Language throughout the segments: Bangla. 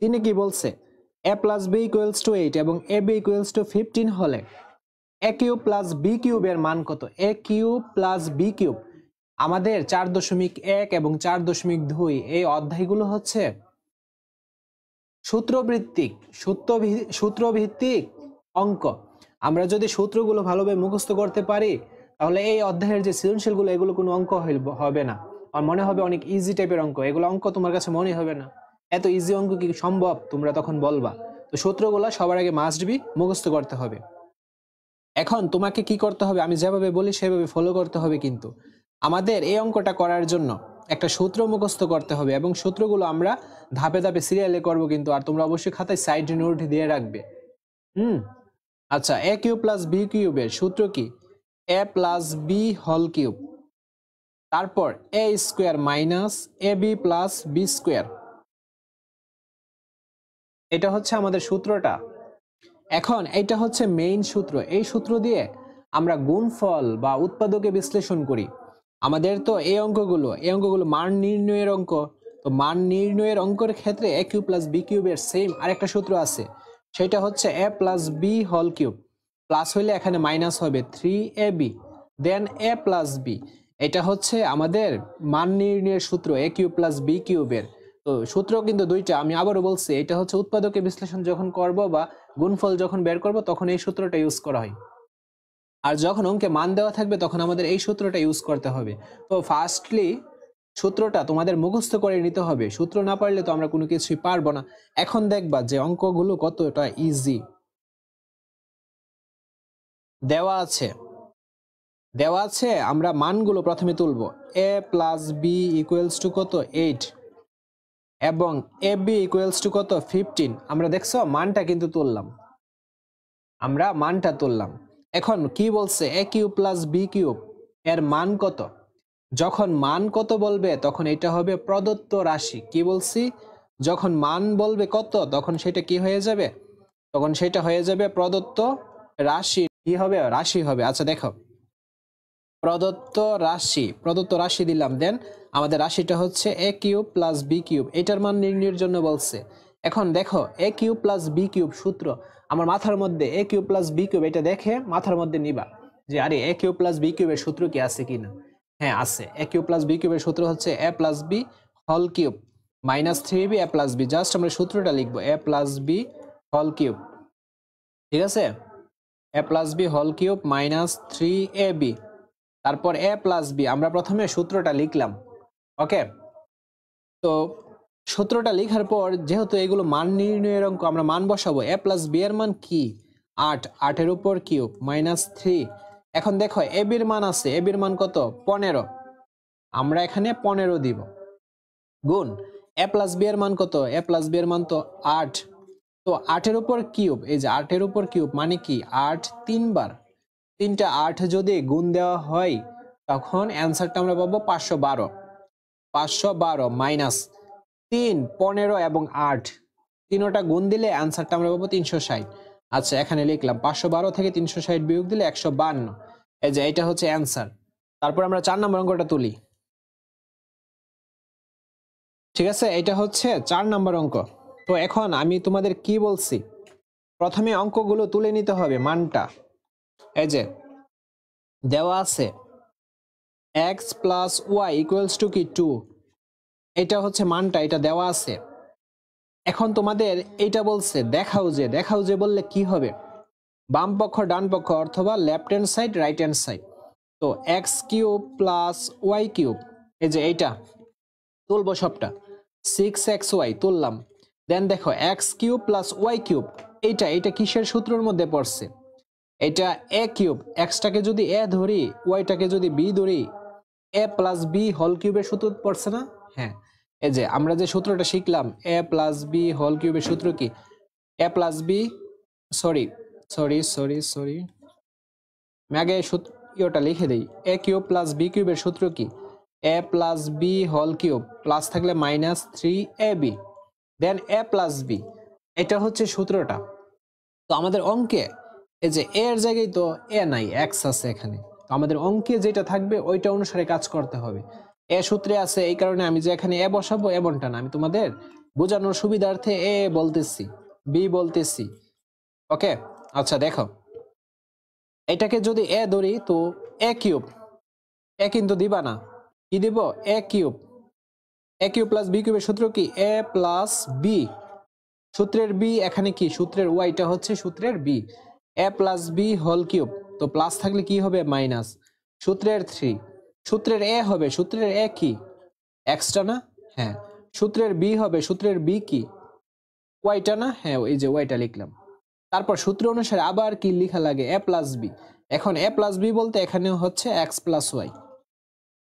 তিনি কি বলছে a plus B equals to 8 এবং a b ইকুয়ালস টু 15 হলে a কিউব প্লাস b কিউবের মান কত? a cube plus b cube. আমাদের 4.1 এবং 4.2 এই অধ্যায়গুলো হচ্ছে সূত্রভিত্তিক অঙ্ক। আমরা যদি সূত্রগুলো ভালোভাবে মুখস্থ করতে পারি তাহলে এই অধ্যায়ের যে সৃজনশীলগুলো এগুলো কোনো অঙ্ক হবে না, আর মনে হবে অনেক ইজি টাইপের অঙ্ক। এগুলো অঙ্ক তোমার কাছে মনে হবে না, এত ইজি অঙ্ক কি সম্ভব তোমরা তখন বলবা। তো সূত্রগুলো সবার আগে মাস্ট বি মুখস্থ করতে হবে। এখন তোমাকে কি করতে হবে, আমি যেভাবে বলি সেভাবে ফলো করতে হবে। কিন্তু আমাদের এই অঙ্কটা করার জন্য একটা সূত্র মুখস্থ করতে হবে এবং সূত্রগুলো আমরা ধাপে ধাপে সিরিয়ালে করব কিন্তু। আর তোমরা অবশ্যই খাতায় সাইড নোট দিয়ে রাখবে। আচ্ছা, a কিউব প্লাস b কিউবের সূত্র কি? a plus b whole cube, তারপর a square minus ab plus b square. এটা হচ্ছে আমাদের সূত্রটা। এখন এটা হচ্ছে মেইন সূত্র। এই সূত্র দিয়ে আমরা গুণফল বা উৎপাদকে বিশ্লেষণ করি। আমাদের তো এই অঙ্কগুলো মান নির্ণয়ের অঙ্ক। তো মান নির্ণয়ের অঙ্কের ক্ষেত্রে a কিউব প্লাস b কিউবের সেম আরেকটা সূত্র আছে, সেটা হচ্ছে a plus b whole cube, plus হইলে এখানে মাইনাস হবে 3ab then a plus b। এটা হচ্ছে আমাদের মান নির্ণয়ের সূত্র a কিউব প্লাস b কিউবের। তো সূত্র কিন্তু দুইটা, আমি আবারও বলছি, এটা হচ্ছে উৎপাদকে বিশ্লেষণ যখন করব বা গুণফল যখন বের করব তখন এই সূত্রটা ইউজ করা হয়। আর যখন অঙ্কে মান দেওয়া থাকবে তখন আমাদের এই সূত্রটা ইউজ করতে হবে। তো ফার্স্টলি সূত্রটা তোমাদের মুখস্থ করে নিতে হবে। সূত্র না পারলে তো আমরা কোনো কিছুই পারবো না। এখন দেখবা যে অঙ্কগুলো কতটা ইজি। দেওয়া আছে আমরা মানগুলো প্রথমে তুলব। a plus B equals to কত? 8 এবং ab ইকুয়ালস টু কত? 15। আমরা দেখছো মানটা কিন্তু তুললাম, আমরা মানটা তুললাম। এখন কি বলছে? a cube plus b cube এর মান কত? যখন মান কত বলবে তখন এটা হবে প্রদত্ত রাশি। কি বলছি? যখন মান বলবে কত তখন সেটা কি হয়ে যাবে? তখন সেটা হয়ে যাবে প্রদত্ত রাশি। কি হবে? রাশি হবে। আচ্ছা দেখো, প্রদত্ত রাশি দিলাম, দেন আমাদের রাশিটা হচ্ছে a cube plus b cube. এটার মান নির্ণয়ের জন্য বলছে। এখন দেখো a cube plus b cube সূত্র আমার মাথার মধ্যে, a cube plus b cube, এটা দেখে মাথার মধ্যে নিবা যে আরে a কিউব প্লাস b কিউবের সূত্র কি আছে কিনা। হ্যাঁ আছে, a কিউব প্লাস b কিউবের সূত্র হচ্ছে a plus b whole cube minus 3ab a plus b। Just আমরা সূত্রটা লিখবো a plus b whole cube, ঠিক আছে? a plus b whole cube minus 3ab, তারপর a প্লাস বি। আমরা প্রথমে সূত্রটা লিখলাম, ওকে? তো সূত্রটা লেখার পর যেহেতু এগুলো মান নির্ণয়ের অঙ্ক, আমরা মান বসাবো। a প্লাস বি এর মান কি? 8, 8-এর উপর কিউব মাইনাস 3। এখন দেখো a বির মান আছে, a বির মান কত? 15। আমরা এখানে 15 দিব, গুণ a প্লাস বি এর মান কত? a প্লাস বি এর মান তো 8। তো 8-এর উপর কিউব, এই যে 8-এর উপর কিউব মানে কি? 8 3 বার, 3টা 8 যদি গুণ দেওয়া হয় তখন অ্যান্সারটা আমরা পাবো 512। 512 মাইনাস 3, 15 এবং 8 তিনোটা গুণ দিলে অ্যান্সারটা আমরা পাবো 360। আচ্ছা এখানে লিখলাম 512 থেকে 360 বিয়োগ দিলে 152। এই যে এটা হচ্ছে অ্যান্সার। তারপর আমরা 4 নম্বর অঙ্কটা তুলি, ঠিক আছে? এটা হচ্ছে 4 নম্বর অঙ্ক। তো এখন আমি তোমাদের কি বলছি, প্রথমে অঙ্কগুলো তুলে নিতে হবে মানটা। এই যে দেওয়া আছে x plus Y equals to কি 2, এটা হচ্ছে মানটা, এটা দেওয়া আছে। এখন তোমাদের এইটা বলছে দেখাও যে বললে কি হবে? বাম পক্ষ ডান পক্ষ অথবা left hand side right hand side. তো x cube plus y cube, এই যে এইটা তুলবো সবটা, 6xy তুললাম। দেন দেখো x cube plus y cube, এইটা কিসের সূত্রের মধ্যে পড়ছে? এটা এ কিউব, এক্সটাকে যদি এ ধরি ওয়াইটাকে যদি বি ধরি, এ প্লাস বি হোল কিউবের সূত্র পড়ছে না? হ্যাঁ, এই যে আমরা যে সূত্রটা শিখলাম এ প্লাস বি হোল কিউবের সূত্র কি? এ প্লাস বি, সরি আমি আগে ইয়েটা লিখে দিই। এ কিউব প্লাস বি কিউবের সূত্র কি? A plus B whole cube plus থাকলে minus 3ab then a plus b. এটা হচ্ছে সূত্রটা। তো আমাদের অঙ্কে এই যে এর জায়গায় তো এ নাই, এক্স আছে এখানে। তো আমাদের অঙ্কে যেটা থাকবে ওইটা অনুসারে কাজ করতে হবে। এ সূত্রে আছে, এই কারণে আমি যে এখানে এ বসাবো এমনটা না, আমি তোমাদের বোঝানোর সুবিধার্থে এ বলতেছি, বি বলতেছি। ওকে, আচ্ছা দেখো, এটাকে যদি এ ধরি তো এ কিউব, এ কিন্তু দিবা না, কি দিব? এ কিউব। এ কিউব প্লাস বি কিউবের সূত্র কি? A plus B. সূত্রের বি এখানে কি? সূত্রের ওয়াইটা হচ্ছে সূত্রের বি। এ প্লাস বি হোল কিউব, তো প্লাস থাকলে কি হবে? মাইনাস। সূত্রের 3, সূত্রের এ হবে, সূত্রের এ কি? এক্সটা না? হ্যাঁ। সূত্রের বি হবে, সূত্রের বি কি? ওয়াইটা না? হ্যাঁ, এই যে ওয়াইটা লিখলাম। তারপর সূত্র অনুসারে আবার কি লেখা লাগে? এ প্লাস বি। এখন এ প্লাস বি বলতে এখানে হচ্ছে এক্স প্লাস ওয়াই,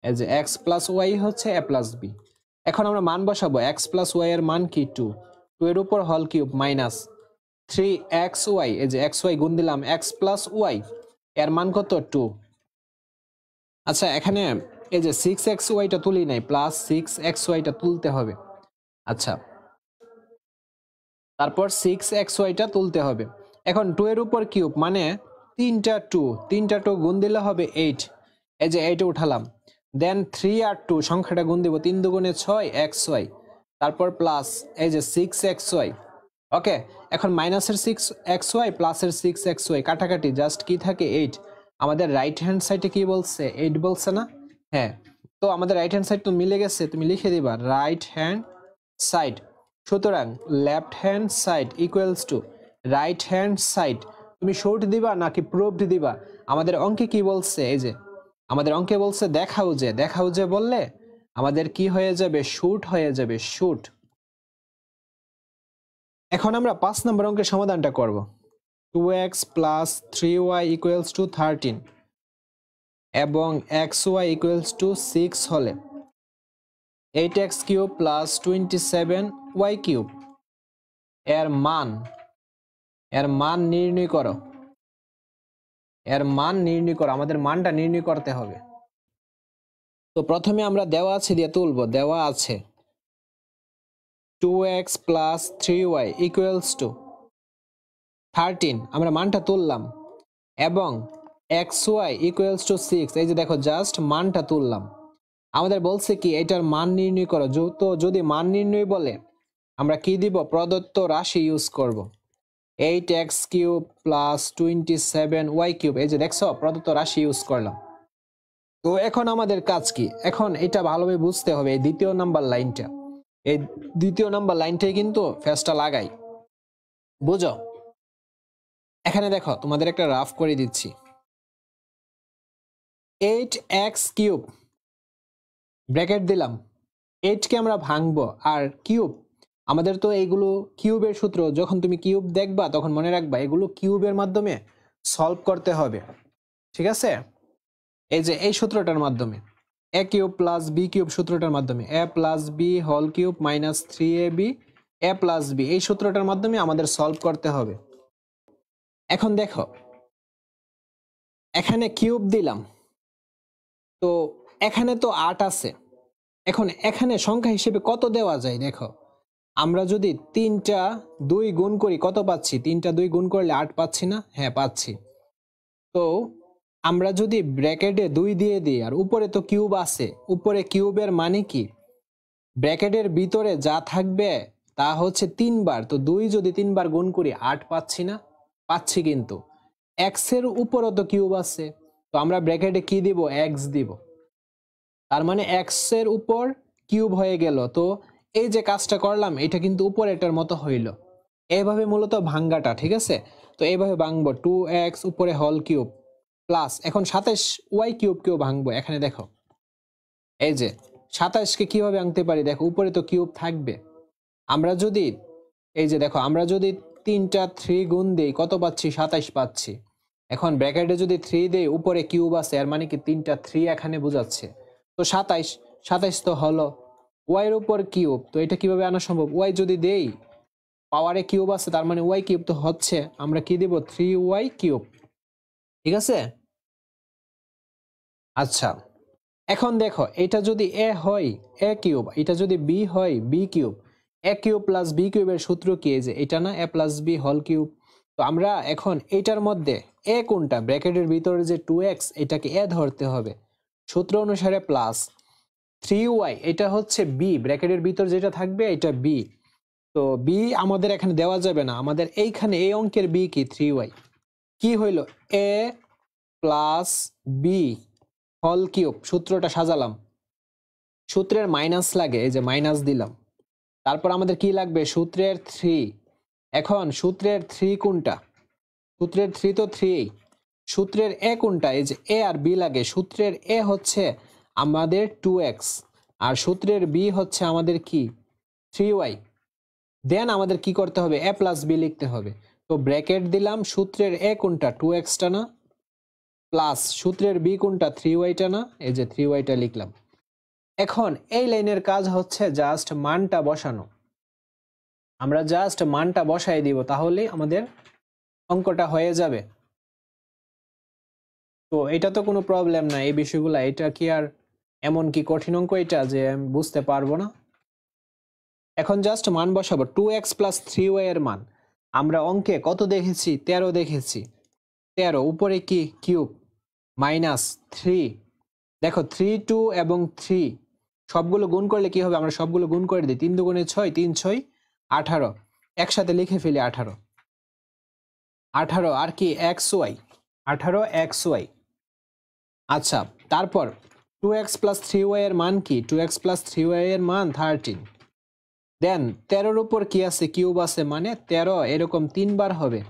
এই যে এক্স প্লাস ওয়াই হচ্ছে এ প্লাস বি। এখন আমরা মান বসাবো। এক্স প্লাস ওয়াই এর মান কি? 2। 2 এর উপর হল কিউব মাইনাস 3xy, এই যে xy গুণ দিলাম x প্লাস ওয়াই, এর মান কত? 2। আচ্ছা, এখানে এই যে 6xy টা তুলি নাই, প্লাস 6xy টা তুলতে হবে। আচ্ছা, তারপর 6xy টা তুলতে হবে। এখন 2 এর উপর কিউব মানে 3টা 2 গুণ দিলে হবে 8, এই যে 8 উঠালাম। দেন 3 আর 2 সংখ্যাটা গুণ দিব, 3 দুগুণে 6 xy, তারপর প্লাস এই যে 6xy। ওকে, এখন মাইনাসের 6xy প্লাসের 6xy কাটাকাটি, জাস্ট কি থাকে? 8। আমাদের রাইট হ্যান্ড সাইডে কি বলছে? 8 বলছে না? হ্যাঁ, তো আমাদের রাইট হ্যান্ড সাইড তো মিলে গেছে, তুমি লিখে দিবা রাইট হ্যান্ড সাইড। সুতরাং left hand side equals to right hand side. তুমি শর্ট দিবা নাকি প্রুভড দিবা? আমাদের অঙ্কে কি বলছে? এই যে আমাদের অঙ্কে বলছে দেখাও যে, দেখাও যে বললে আমাদের কি হয়ে যাবে? শুট হয়ে যাবে, শুট। এখন আমরা 5 নম্বর অঙ্কের সমাধানটা করব। 2x plus 3y equals to 13 এবং xy ইকুয়ালস টু 6 হলে 8x cube plus 27y cube এর মান নির্ণয় করো। এর মান নির্ণয় করো, আমাদের মানটা নির্ণয় করতে হবে। তো প্রথমে আমরা দেওয়া আছে দিয়ে তুলবো। দেওয়া আছে 2x plus 3y equals to 13, আমরা মানটা তুললাম, এবং xy ইকুয়ালস টু 6, এই যে দেখো জাস্ট মানটা তুললাম। আমাদের বলছে কি এটার মান নির্ণয় করো। তো যদি মান নির্ণয় বলে আমরা কি দিব? প্রদত্ত রাশি ইউজ করব। 8x cube plus 27y cube, এই যে দেখছো প্রদত্ত রাশি ইউজ করলাম। তো এখন আমাদের কাজ কি? এখন এটা ভালোভাবে বুঝতে হবে। এই দ্বিতীয় নাম্বার লাইনটা, এই দ্বিতীয় নাম্বার লাইনটাই কিন্তু ফেসটা লাগাই, বুঝো? এখানে দেখো তোমাদের একটা রাফ করে দিচ্ছি। 8x কিউব ব্র্যাকেট দিলাম, 8 কে আমরা ভাঙবো, আর কিউব আমাদের তো এইগুলো কিউবের সূত্র, যখন তুমি কিউব দেখবা তখন মনে রাখবা এগুলো কিউবের মাধ্যমে সলভ করতে হবে, ঠিক আছে? এই যে এই সূত্রটার মাধ্যমে, a cube plus b cube সূত্রটার মাধ্যমে, a plus B whole cube minus 3ab a plus b, এই সূত্রটার মাধ্যমে আমাদের সলভ করতে হবে। এখন দেখো এখানে কিউব দিলাম, তো এখানে তো 8 আছে। এখন এখানে সংখ্যা হিসেবে কত দেওয়া যায়? দেখো, আমরা যদি 3টা 2 গুণ করি কত পাচ্ছি? 3টা 2 গুণ করলে 8 পাচ্ছি না? হ্যাঁ, পাচ্ছি। তো আমরা যদি ব্র্যাকেটে 2 দিয়ে দিই, আর উপরে তো কিউব আছে, উপরে কিউবের মানে কি? ব্র্যাকেটের ভিতরে যা থাকবে তা হচ্ছে 3 বার। তো 2 যদি 3 বার গুণ করি 8 পাচ্ছি না? পাচ্ছি। কিন্তু x এর উপরও তো কিউব আছে, তো আমরা ব্র্যাকেটে কি দিব? x দিব। তার মানে x এর উপর কিউব হয়ে গেল। তো এই যে কাজটা করলাম এটা কিন্তু উপরেরটার মতো হইল। এইভাবে মূলত ভাঙ্গাটা, ঠিক আছে? তো এইভাবে ভাঙবো 2x উপরে হোল কিউব প্লাস, এখন 27y কিউব কেও ভাঙবো। এখানে দেখো এই যে 27 কে কিভাবে ভাঙতে পারি? দেখো উপরে তো কিউব থাকবে। আমরা যদি এই যে দেখো আমরা যদি 3টা 3 গুণ দেই কত পাচ্ছি? 27 পাচ্ছি। এখন ব্র্যাকেটে যদি 3 দেই, উপরে কিউব আছে, এর মানে কি 3টা 3 এখানে বোঝাচ্ছে। তো 27 তো হলো। y এর উপর কিউব, তো এটা কিভাবে আনা সম্ভব? y যদি দেই, পাওয়ারে কিউব আছে, তার মানে y কিউব তো হচ্ছে, আমরা কি দেব? 3y কিউব, ঠিক আছে? আচ্ছা, এখন দেখো এটা যদি a হয় a কিউব, এটা যদি b হয় b cube. a cube plus b কিউবের সূত্র কি? এই যে এটা না, a plus b whole cube. তো আমরা এখন এইটার মধ্যে a কোনটা? ব্র্যাকেটের ভিতরে যে 2x, এটাকে a ধরতে হবে। সূত্র অনুসারে প্লাস 3y, এটা হচ্ছে b, ব্র্যাকেটের ভিতর যেটা থাকবে এটা b, তো বি আমাদের এখানে দেওয়া যাবে না, আমাদের এইখানে এই অঙ্কের বি কি 3y কি হইল a plus B whole cube. সূত্রটা সাজালাম, সূত্রের মাইনাস লাগে, এই যে মাইনাস দিলাম। তারপর আমাদের কি লাগবে সূত্রের 3। এখন সূত্রের 3 কোনটা? সূত্রের 3 তো 3। সূত্রের এ কোনটা? এই যে এ আর বি লাগে। সূত্রের এ হচ্ছে আমাদের 2x আর সূত্রের বি হচ্ছে আমাদের কি 3y। দেন আমাদের কি করতে হবে a প্লাস বি লিখতে হবে। তো ব্র্যাকেট দিলাম, সূত্রের এ কোনটা 2x টা না, প্লাস সূত্রের বি কোনটা 3y টা না, এই যে 3y টা লিখলাম। এখন এই লাইনের কাজ হচ্ছে জাস্ট মানটা বসানো। আমরা জাস্ট মানটা বসাই দিব, তাহলেই আমাদের অঙ্কটা হয়ে যাবে। তো এটা তো কোনো প্রবলেম না এই বিষয়গুলো। এটা কি আর এমন কি কঠিন অঙ্ক এটা যে আমি বুঝতে পারবো না? এখন জাস্ট মান বসাবো। 2x প্লাস 3y এর মান আমরা অঙ্কে কত দেখেছি? 13 দেখেছি। 13 উপরে কি কিউব মাইনাস 3। দেখো 3 2 এবং 3 সবগুলো গুণ করলে কি হবে? আমরা সবগুলো গুণ করে দিই। 3 দুগুণে 6, 3 6 18। একসাথে লিখে ফেলি 18। 18 আর কি xy, 18 xy। আচ্ছা, তারপর 2x প্লাস 3y এর মান কি? 2x প্লাস 3y এর মান 13। দেন 13 উপর কি আছে? কিউব আছে, মানে 13 এরকম 3 বার হবে।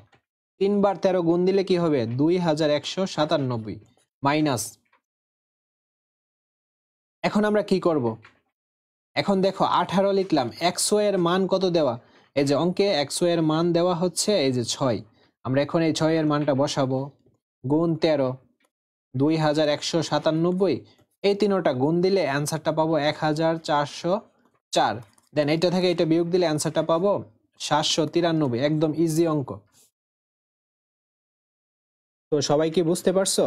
3 বার 13 গুণ দিলে কি হবে? 2197 মাইনাস। এখন আমরা কি করব? এখন দেখো 18 লিখলাম, xy এর মান কত দেওয়া? এই যে অঙ্কে xy এর মান দেওয়া হচ্ছে এই যে 6। আমরা এখন এই 6 এর মানটা বসাবো। গুণ 13 2197। এই তিনোটা গুণ দিলে অ্যান্সারটা পাবো 1404। দেন এটা থেকে এটা বিয়োগ দিলে অ্যান্সারটা পাবো 793। একদম ইজি অঙ্ক। তো সবাই কি বুঝতে পারছো?